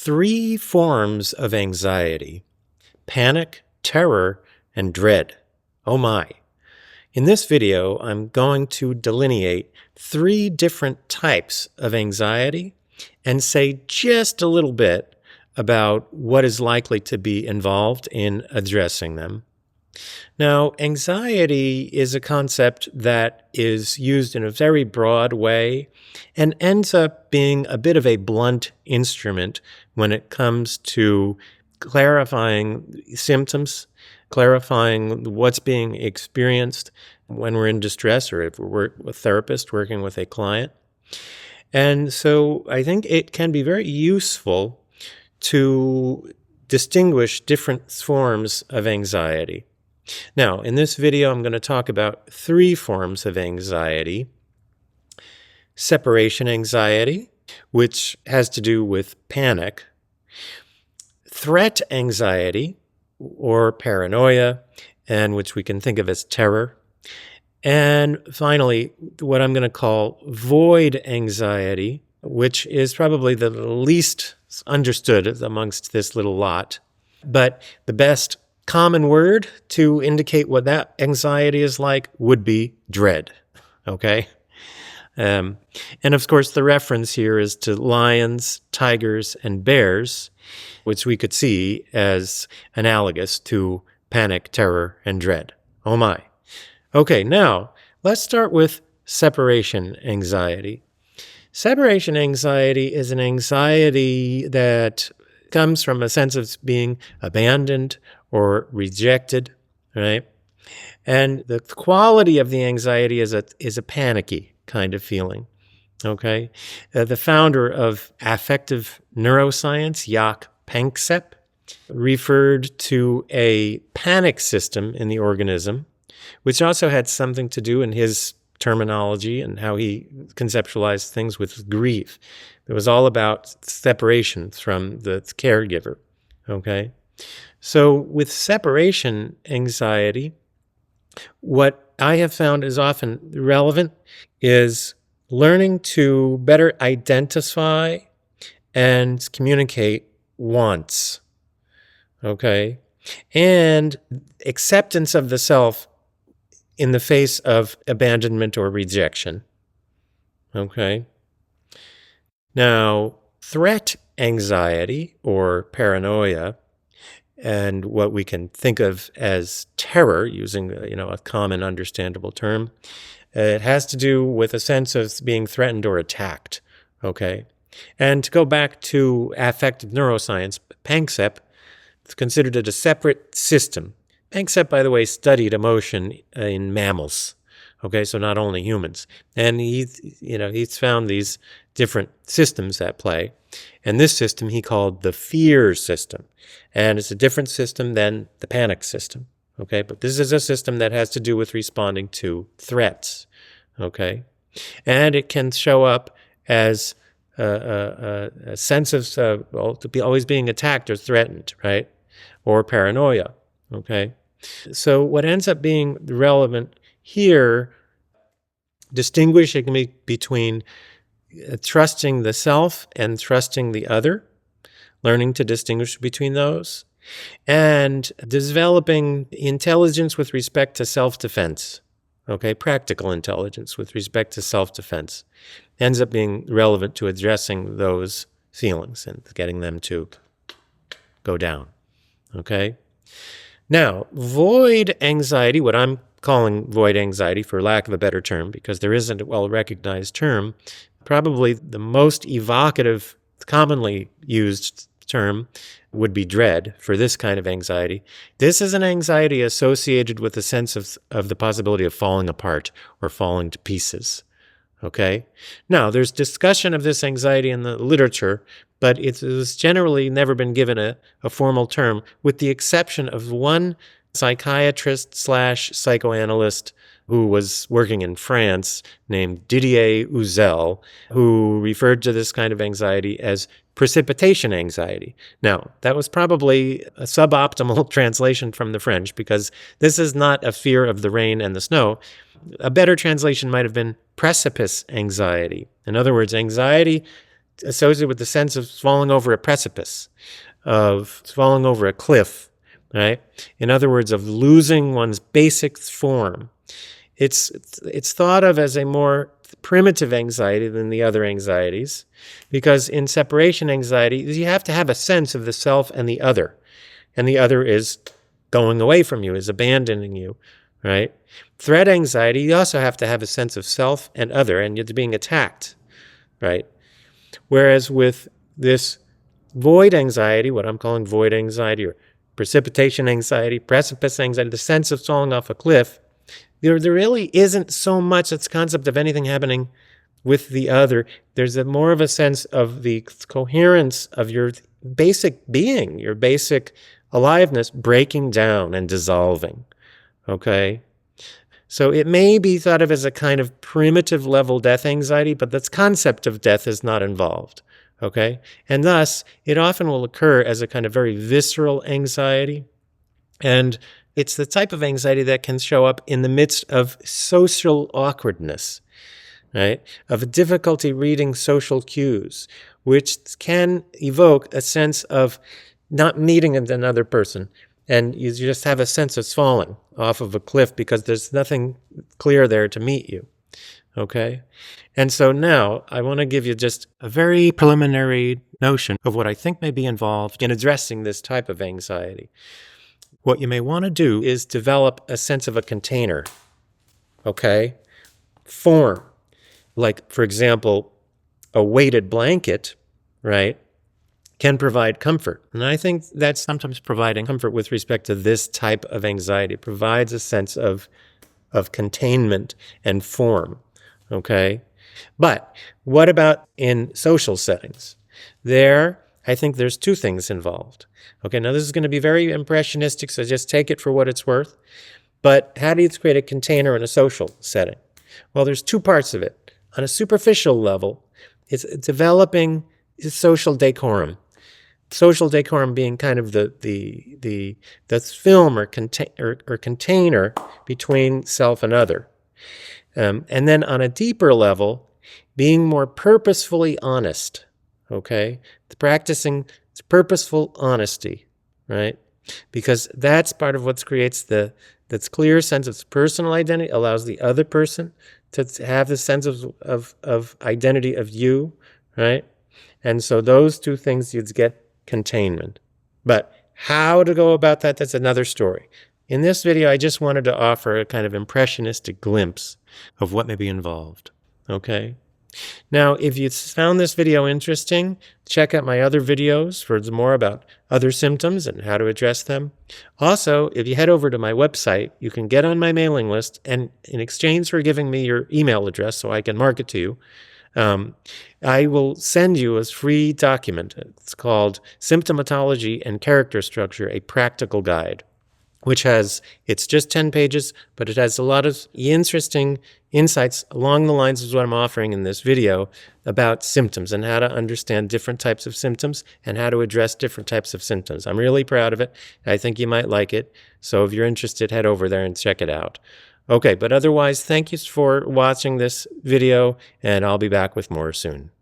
three forms of anxiety: panic, terror, and dread. Oh my. In this video, I'm going to delineate three different types of anxiety and say just a little bit about what is likely to be involved in addressing them. Now, anxiety is a concept that is used in a very broad way and ends up being a bit of a blunt instrument when it comes to clarifying symptoms, clarifying what's being experienced when we're in distress or if we're a therapist working with a client. And so I think it can be very useful to distinguish different forms of anxiety. Now, in this video, I'm going to talk about three forms of anxiety. Separation anxiety, which has to do with panic. Threat anxiety, or paranoia, and which we can think of as terror. And finally, what I'm going to call void anxiety, which is probably the least understood amongst this little lot. But the best common word to indicate what that anxiety is like would be dread, okay? And of course, the reference here is to lions, tigers, and bears, which we could see as analogous to panic, terror, and dread. Oh my. Okay, now let's start with separation anxiety. Separation anxiety is an anxiety that comes from a sense of being abandoned or rejected, right? And the quality of the anxiety is a panicky kind of feeling, okay? The founder of affective neuroscience, Jaak Panksepp, referred to a panic system in the organism, which also had something to do in his terminology and how he conceptualized things with grief. It was all about separation from the caregiver, okay? So with separation anxiety, what I have found is often relevant is learning to better identify and communicate wants, okay? And acceptance of the self in the face of abandonment or rejection, okay? Now, threat anxiety or paranoia, and what we can think of as terror, using a common understandable term, it has to do with a sense of being threatened or attacked, okay? And to go back to affective neuroscience, Panksepp considered it a separate system. Panksepp, by the way, studied emotion in mammals, okay, so not only humans. And he's found these different systems at play. And this system he called the fear system. And it's a different system than the panic system, okay? But this is a system that has to do with responding to threats, okay? And it can show up as a sense of to be always being attacked or threatened, right? Or paranoia, okay? So what ends up being relevant here, distinguishing between trusting the self and trusting the other, learning to distinguish between those, and developing intelligence with respect to self-defense, okay, practical intelligence with respect to self-defense, ends up being relevant to addressing those feelings and getting them to go down, okay? Now, void anxiety, what I'm calling void anxiety for lack of a better term, because there isn't a well-recognized term, probably the most evocative, commonly used term would be dread for this kind of anxiety. This is an anxiety associated with a sense of the possibility of falling apart or falling to pieces, okay? Now, there's discussion of this anxiety in the literature, but it has generally never been given a formal term, with the exception of one psychiatrist/psychoanalyst who was working in France named Didier Houzel, who referred to this kind of anxiety as precipitation anxiety. Now, that was probably a suboptimal translation from the French, because this is not a fear of the rain and the snow. A better translation might have been precipice anxiety. In other words, anxiety associated with the sense of falling over a precipice, of falling over a cliff, right? In other words, of losing one's basic form. It's thought of as a more primitive anxiety than the other anxieties, because in separation anxiety, you have to have a sense of the self and the other is going away from you, is abandoning you, right? Threat anxiety, you also have to have a sense of self and other, and you're being attacked, right? Whereas with this void anxiety, what I'm calling void anxiety or precipitation anxiety, precipice anxiety, the sense of falling off a cliff, there really isn't so much this concept of anything happening with the other. There's more of a sense of the coherence of your basic being, your basic aliveness breaking down and dissolving, okay? So it may be thought of as a kind of primitive level death anxiety, but this concept of death is not involved, okay? And thus, it often will occur as a kind of very visceral anxiety, and it's the type of anxiety that can show up in the midst of social awkwardness, right? Of difficulty reading social cues, which can evoke a sense of not meeting another person. And you just have a sense of falling off of a cliff because there's nothing clear there to meet you, okay? And so now I want to give you just a very preliminary notion of what I think may be involved in addressing this type of anxiety. What you may want to do is develop a sense of a container, okay? Form. Like, for example, a weighted blanket, right, can provide comfort. And I think that's sometimes providing comfort with respect to this type of anxiety. It provides a sense of containment and form, okay? But what about in social settings? There, I think there's two things involved. Okay, now this is going to be very impressionistic, so just take it for what it's worth. But how do you create a container in a social setting? Well, there's two parts of it. On a superficial level, it's developing social decorum. Social decorum being kind of the film or container between self and other. And then on a deeper level, being more purposefully honest, okay? Practicing purposeful honesty, right? Because that's part of what creates that's clear sense of personal identity, allows the other person to have the sense of identity of you, right? And so those two things, you'd get containment. But how to go about that, that's another story. In this video, I just wanted to offer a kind of impressionistic glimpse of what may be involved, okay? Now, if you found this video interesting, check out my other videos for more about other symptoms and how to address them. Also, if you head over to my website, you can get on my mailing list, and in exchange for giving me your email address so I can market to you, I will send you a free document. It's called Symptomatology and Character Structure, a Practical Guide, which it's just 10 pages, but it has a lot of interesting insights along the lines of what I'm offering in this video about symptoms and how to understand different types of symptoms and how to address different types of symptoms. I'm really proud of it. I think you might like it. So if you're interested, head over there and check it out. Okay, but otherwise, thank you for watching this video, and I'll be back with more soon.